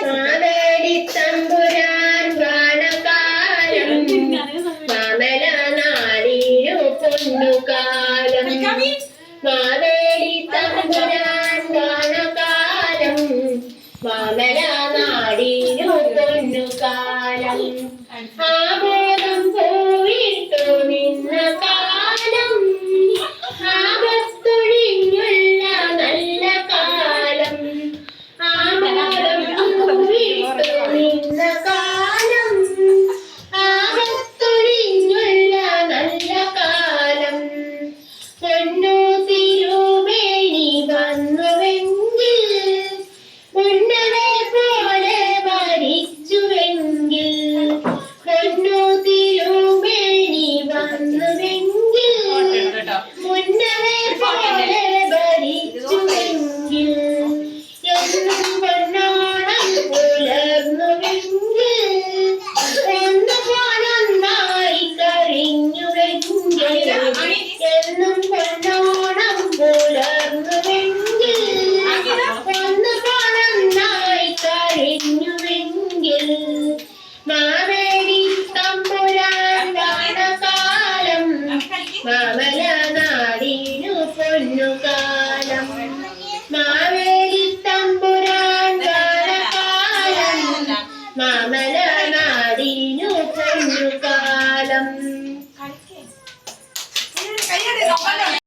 മാവേലി തമ്പുരാൻ വാണകാലം മാമല നാടിനു പൊന്നുകാലം മാവേലി തമ്പുരാൻ വാണകാലം മാമല നാടിനു പൊന്നുകാലം ആമോദം പോയിട്ടു നിന്ന കാലം ആപത്തൊഴിഞ്ഞുള്ള നല്ല കാലം ആമോദം പോയിട്ടു നിന്ന കാലം ആപത്തൊഴിഞ്ഞുള്ള നല്ല കാലം പൊന്നു തിരുമേനി വന്നുവെങ്കിൽ ഉന്നതെ പോലെ ഭരിച്ചുവെങ്കിൽ പൊന്നു തിരുമേനി വന്നുവെങ്കിൽ ഉന്നതെ പോലെ ഭരിച്ചുവെങ്കിൽ എന്നും പൊന്നോണം പുലർന്നുവെങ്കിൽ ഒന്ന് പോലൊന്നായി കഴിഞ്ഞുവെങ്കിൽ എന്നും പൊന്നോണം പുലർന്നുവെങ്കിൽ ഒന്ന് പോലൊന്നായി കഴിഞ്ഞുവെങ്കിൽ മാവേലി തമ്പുരാൻ വാണകാലം മാമല നാടിനു പൊന്നുകാലം മാവേലി തമ്പുരാൻ വാണകാലം മാമല നാടിനു പൊന്നുകാലം.